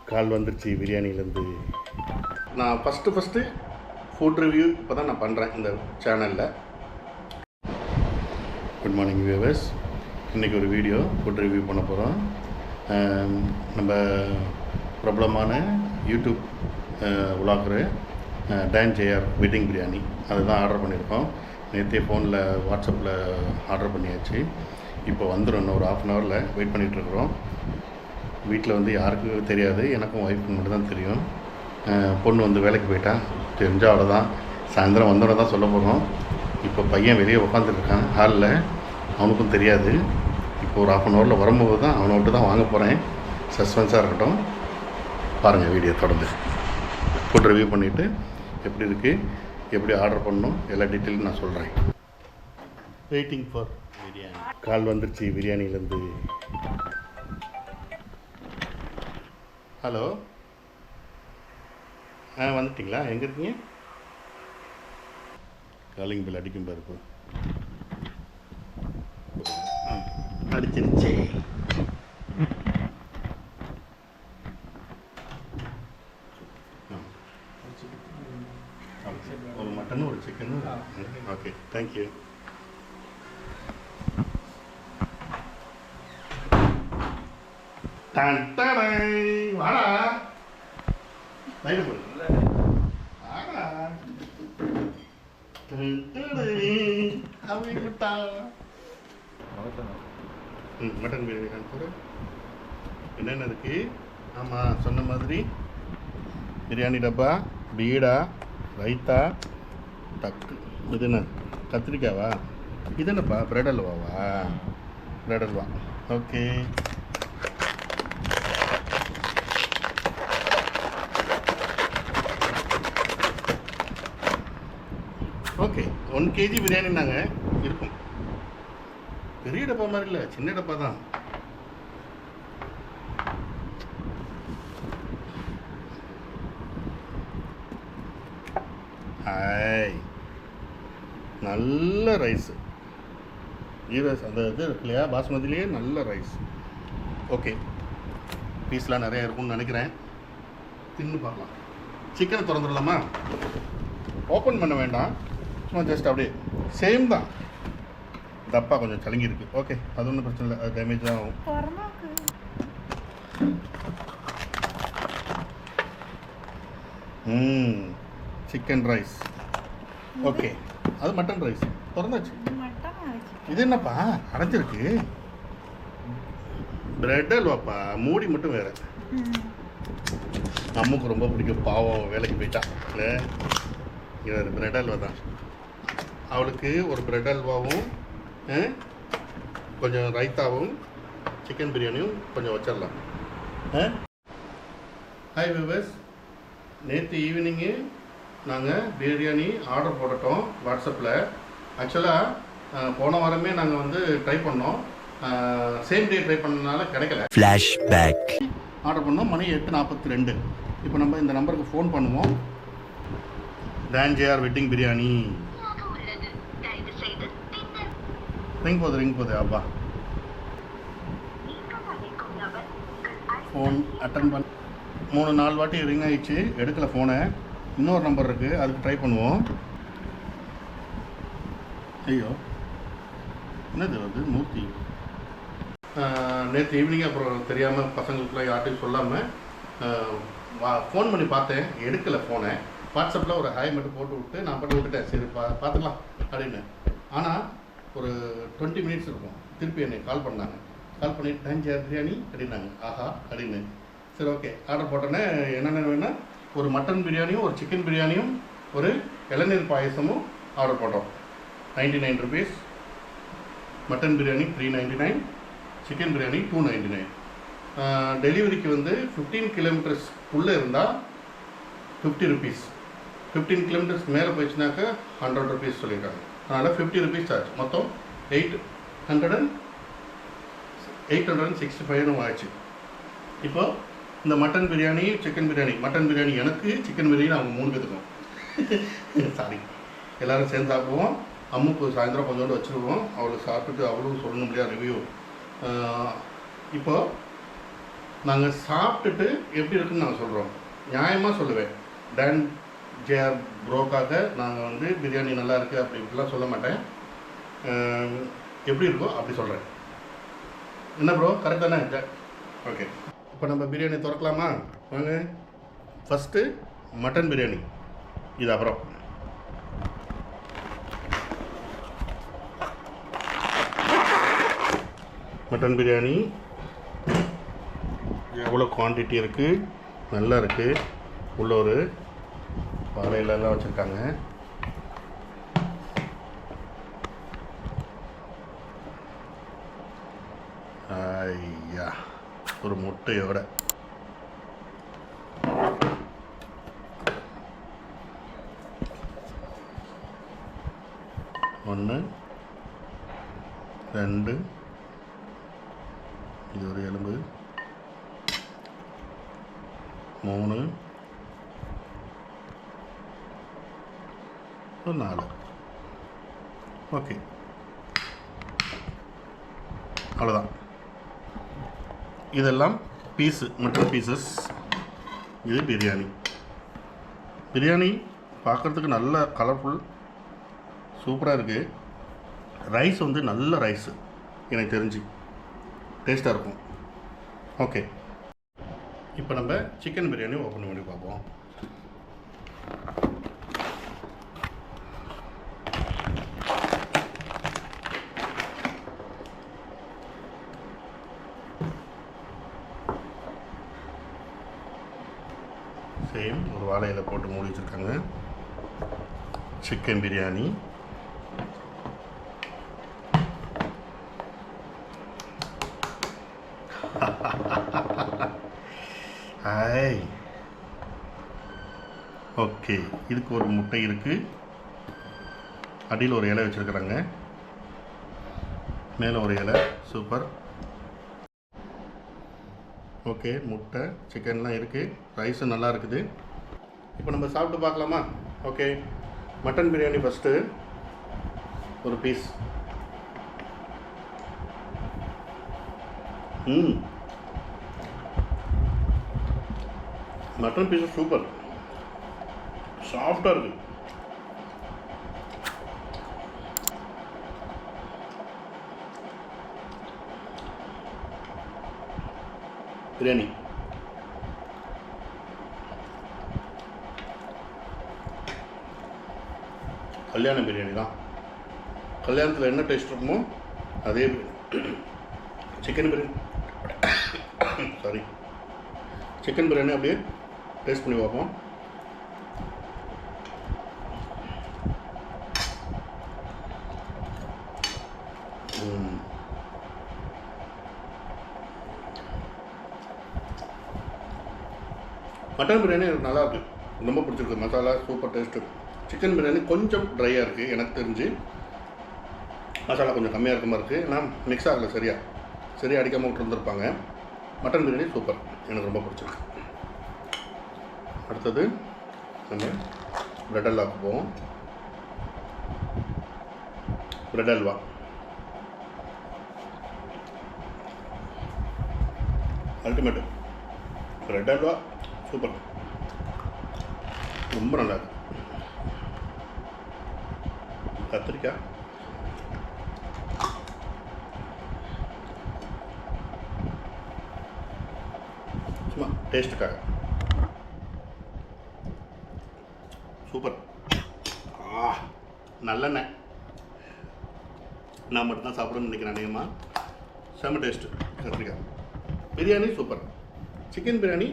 கால் வந்துருச்சு பிரியாணிலேருந்து. நான் first food review இப்போ தான் நான் பண்ணுறேன் இந்த சேனலில். Good morning viewers. இன்றைக்கி ஒரு வீடியோ ஃபுட் ரிவ்யூ பண்ண போகிறோம். நம்ம பிரபலமான YouTube vlogger Dan JR wedding biryani அதுதான் ஆர்டர் பண்ணியிருக்கோம். நேற்றே ஃபோனில் வாட்ஸ்அப்பில் ஆர்டர் பண்ணியாச்சு. இப்போ வந்துடும். இன்னும் ஒரு 1/2 hourல வெயிட் பண்ணிகிட்ருக்குறோம். வீட்டில் வந்து யாருக்கும் தெரியாது, எனக்கும் ஒய்ஃபுக்கு மட்டும் தான் தெரியும். பொண்ணு வந்து வேலைக்கு போயிட்டா, தெரிஞ்சால் அவ்வளோதான். சாயந்தரம் வந்தோடனே தான் சொல்ல போகிறோம். இப்போ பையன் வெளியே உட்காந்துருக்கான் ஹாலில், அவனுக்கும் தெரியாது. இப்போ ஒரு 1/2 hourல வரும்போது தான் அவனை விட்டு தான் வாங்க போகிறேன். சஸ்பென்ஸாக இருக்கட்டும், பாருங்கள் வீடியோ தொடர்ந்து. ஃபுட் ரிவ்யூ பண்ணிவிட்டு எப்படி இருக்குது, எப்படி ஆர்டர் பண்ணணும் எல்லா டீட்டெயிலும் நான் சொல்கிறேன். Waiting for biryani. கால் வந்துருச்சு பிரியாணிலேருந்து. ஹலோ, வந்துட்டிங்களா? எங்கே இருக்கீங்க? காலிங் பில் அடிக்கும் பாரு. அடிச்சிருச்சே. ஒரு மட்டனும் ஒரு சிக்கனும். Okay, thank you. வாடா மட்டன் பிரியாணி காமிச்சு என்னென்ன இருக்கு. ஆமாம், சொன்ன மாதிரி பிரியாணி டப்பா, பீடா, ரைத்தா, டக்கு. இது என்ன கத்திரிக்காவா? இது என்னப்பா பிரெட் அல்வாவா? Bread halwa. Okay. Okay, 1 kg biryani நாங்கள் இருக்கும். பெரிய டப்பா மாதிரி இல்லை, சின்ன டப்பா தான். ஹாய், நல்ல ரைஸு. ரைஸ் அந்த இது இருக்கு இல்லையா, பாஸ்மதிலேயே நல்ல ரைஸ். ஓகே, பீஸ்லாம் நிறையா இருக்கும்னு நினைக்கிறேன். தின்னு பார்க்கலாம். சிக்கனை திறந்துடலாமா? ஓப்பன் பண்ண வேண்டாம், சும்மா ஜஸ்ட் அப்படியே சேம் தான். டப்பா கொஞ்சம் சலங்கிருக்கு. ஓகே, அது ஒன்றும் பிரச்சனை இல்லை, அது டேமேஜ் தான் ஆகும். Chicken rice. ஓகே, அது மட்டன் ரைஸ் திறந்தாச்சு. இது என்னப்பா அடைஞ்சிருக்கு? பிரெட் அல்வாப்பா, மூடி மட்டும் வேறு. அம்முக்கு ரொம்ப பிடிக்கும், பாவம் வேலைக்கு போயிட்டா. இல்லை, இது பிரெட் அல்வா தான். அவளுக்கு ஒரு பிரெட் அல்வாவும் கொஞ்சம் ரைத்தாவும் சிக்கன் பிரியாணியும் கொஞ்சம் வச்சிடலாம். ஹாய் வியூவர்ஸ், நேற்று ஈவினிங்கு நாங்கள் பிரியாணி ஆர்டர் போட்டுட்டோம் வாட்ஸ்அப்பில். ஆக்சுவலாக போன வாரமே நாங்கள் வந்து ட்ரை பண்ணோம். சேம் டே ட்ரை பண்ணனால கிடைக்கல. ஃப்ளாஷ்பேக் ஆர்டர் பண்ணோம். மணி 8:42. இப்போ நம்ம இந்த நம்பருக்கு ஃபோன் பண்ணுவோம். Don JR wedding biryani. Ring போகுது. அப்பா ஃபோன் அட்டன் பண்ண 3-4 வாட்டி ரிங் ஆகிடுச்சு, எடுக்கலை ஃபோனை. இன்னொரு நம்பர் இருக்குது, அதுக்கு ட்ரை பண்ணுவோம். ஐயோ, என்னது வருது? மூர்த்தி. நேற்று ஈவினிங் அப்புறம் தெரியாமல் பசங்களுக்குலாம் யார்ட்டையும் சொல்லாமல் ஃபோன் பண்ணி பார்த்தேன், எடுக்கலை ஃபோனை. வாட்ஸ்அப்பில் ஒரு ஹாய் மட்டும் போட்டு விட்டு நான் பண்ணி விட்டுட்டேன். சரி பார்த்துக்கலாம் அப்படின்னு. ஆனால் ஒரு 20 minutes இருக்கும், திருப்பி என்னை கால் பண்ணாங்க. கால் பண்ணிட்டு டான் ஜேஆர் பிரியாணி அப்படின்னாங்க. ஆஹா அப்படின்னு. சரி, ஓகே, ஆர்டர் போட்டோன்னே என்னென்ன வேணும், ஒரு மட்டன் பிரியாணியும் ஒரு சிக்கன் பிரியாணியும் ஒரு இளநீர் பாயசமும் ஆர்டர் போட்டோம். 99 rupees. Mutton biryani 399, chicken biryani 299. டெலிவரிக்கு வந்து 15 kilometers இருந்தால் 50 rupees. 15 kilometers மேலே போயிடுச்சுனாக்கா 100 rupees சொல்லியிருக்காங்க. அதனால் 50 rupees சார்ஜ். மொத்தம் 865 ஆயிடுச்சு. இப்போது இந்த mutton biryani, chicken biryani, mutton biryani எனக்கு, சிக்கன் பிரியாணி அவங்க 3 பேத்துக்கும். சாரி, எல்லோரும் சேர்ந்து சாப்பிடுவோம். அம்முக்கு சாயந்தரம் கொஞ்சோண்டு வச்சுருவோம். அவளுக்கு சாப்பிட்டுட்டு அவளும் சொல்லணும் இல்லையா ரிவ்யூ. இப்போது நாங்கள் சாப்பிட்டுட்டு எப்படி இருக்குன்னு நாங்கள் சொல்கிறோம். நியாயமாக சொல்லுவேன். டான் ஜேஆர் ப்ரோக்காக நாங்கள் வந்து பிரியாணி நல்லா இருக்குது அப்படி இப்படிலாம் சொல்ல மாட்டேன். எப்படி இருக்கோ அப்படி சொல்கிறேன். என்ன ப்ரோ கரெக்ட் தானே? ஓகே, இப்போ நம்ம பிரியாணி திறக்கலாமா? வாங்க. ஃபஸ்ட்டு மட்டன் பிரியாணி, இது அப்புறம். மட்டன் பிரியாணி எவ்வளோ குவான்டிட்டி இருக்குது, நல்லா இருக்குது. உள்ள ஒரு வாழையிலலாம் வச்சுருக்காங்க. ஐயா, ஒரு முட்டையோட ஒன்று, ரெண்டு, இது ஒரு எலும்பு, 3, 4. ஓகே, அவ்வளோதான். இதெல்லாம் பீஸு, மட்டன் பீசஸ். இது பிரியாணி. பிரியாணி பார்க்குறதுக்கு நல்ல கலர்ஃபுல், சூப்பராக இருக்குது. ரைஸ் வந்து நல்ல ரைஸு, எனக்கு தெரிஞ்சு டேஸ்ட்டாக இருக்கும். ஓகே, இப்போ நம்ம சிக்கன் பிரியாணி ஓப்பன் பண்ணி பார்ப்போம். சேம் ஒரு வாழையில போட்டு மூடி வச்சுருக்காங்க. சிக்கன் பிரியாணி. ஹாய். ஓகே, இதுக்கு ஒரு முட்டை இருக்குது. அடியில் ஒரு இலை வச்சுருக்குறாங்க, மேலே ஒரு இலை. சூப்பர். ஓகே, முட்டை, சிக்கன்லாம் இருக்குது, ரைஸும் நல்லா இருக்குது. இப்போ நம்ம சாப்பிட்டு பார்க்கலாமா? ஓகே, மட்டன் பிரியாணி ஃபஸ்ட்டு ஒரு பீஸ். மட்டன் பீஸு சூப்பர், சாஃப்டாக இருக்குது. பிரியாணி கல்யாண பிரியாணி தான். கல்யாணத்தில் என்ன டேஸ்ட் இருக்குமோ அதே chicken biryani. Sorry, chicken biryani அப்படியே டேஸ்ட் பண்ணி பார்ப்போம். மட்டன் பிரியாணி எனக்கு நல்லாயிருக்கு, ரொம்ப பிடிச்சிருக்கு. Masala super taste. Chicken biryani கொஞ்சம் ட்ரையாக இருக்குது எனக்கு தெரிஞ்சு. மசாலா கொஞ்சம் கம்மியாக இருக்க மாதிரி இருக்குது, ஏன்னா மிக்ஸ் ஆகலை, சரியாக அடிக்காமல் விட்டுருந்துருப்பாங்க. மட்டன் பிரியாணி சூப்பர், எனக்கு ரொம்ப பிடிச்சிருக்கு. அடுத்தது நம்ம பிரெட் அல்வாக்கு போவோம். Bread halwa ultimate. Bread halwa super, ரொம்ப நல்லா இருக்கு. கத்திரிக்காய் சும்மா டேஸ்ட்டுக்காக சூப்பர். நல்லெண்ணெய் நான் மட்டும்தான் சாப்பிடணும்னு நினைக்கிறேன். அநேகமாக செம்ம டேஸ்ட்டு. கத்திரிக்காய் பிரியாணி சூப்பர். சிக்கன் பிரியாணி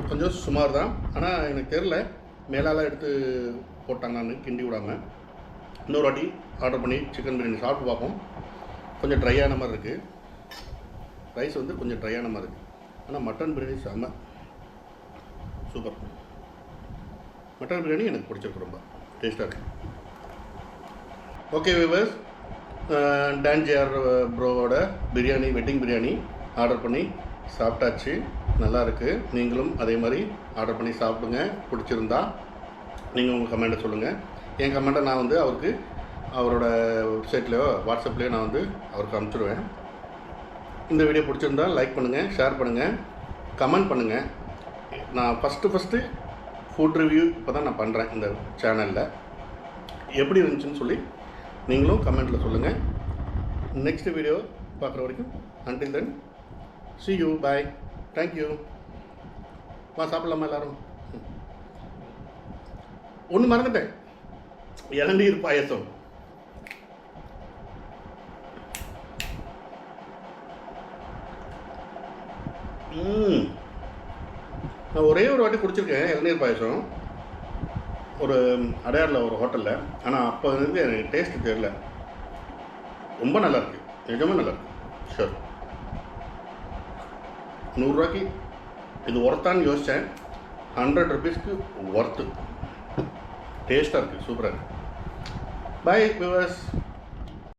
கொஞ்சம் சுமார் தான், ஆனால் எனக்கு தெரில, மேலால் எடுத்து போட்டாங்கன்னு கிண்டி விடாமல். இன்னொரு வாட்டி ஆர்டர் பண்ணி சிக்கன் பிரியாணி சாப்பிட்டு பார்ப்போம். கொஞ்சம் ட்ரையான மாதிரி இருக்குது, ரைஸ் வந்து கொஞ்சம் ட்ரையான மாதிரி இருக்குது. ஆனால் மட்டன் பிரியாணி செம்ம சூப்பர். மட்டன் பிரியாணி எனக்கு பிடிச்சிருக்கு, ரொம்ப டேஸ்ட்டாக இருக்குது. ஓகே வியூவர்ஸ், டான் ஜேஆர் ப்ரோவோட பிரியாணி, வெட்டிங் பிரியாணி ஆர்டர் பண்ணி சாப்பிட்டாச்சு. நல்லா இருக்குது. நீங்களும் அதே மாதிரி ஆர்டர் பண்ணி சாப்பிடுங்க. பிடிச்சிருந்தா நீங்கள் உங்கள் கமெண்ட்டை சொல்லுங்கள். என் கமெண்ட்டை நான் வந்து அவருக்கு அவரோட வெப்சைட்லேயோ வாட்ஸ்அப்லேயோ நான் வந்து அவருக்கு அனுப்பிச்சிடுவேன். இந்த வீடியோ பிடிச்சிருந்தா லைக் பண்ணுங்கள், ஷேர் பண்ணுங்கள். கமெண்ட் பண்ணுங்கள். நான் ஃபஸ்ட்டு ஃபுட் ரிவ்யூ இப்போ தான் நான் பண்ணுறேன் இந்த சேனலில். எப்படி இருந்துச்சுன்னு சொல்லி நீங்களும் கமெண்ட்டில் சொல்லுங்கள். நெக்ஸ்ட் வீடியோ பார்க்குற வரைக்கும் until then see you, bye, thank you. வா சாப்பிடலாமா எல்லோரும்? ஒன்று மறந்துட்டேன், இளநீர் பாயசம். நான் ஒரே ஒரு வாட்டி குடிச்சிருக்கேன் இளநீர் பாயசம், ஒரு அடையாரில் ஒரு ஹோட்டலில். ஆனால் அப்போ வந்து எனக்கு டேஸ்ட்டு தெரியல. ரொம்ப நல்லாயிருக்கு, நிஜமாக நல்லாயிருக்கு. ஷூர் 100 ரூபாய்க்கு இது ஒர்த்தான்னு யோசித்தேன். 100 ருபீஸ்க்கு ஒர்த்து. டேஸ்ட்டாக இருக்குது, சூப்பராக இருக்குது. Bye viewers.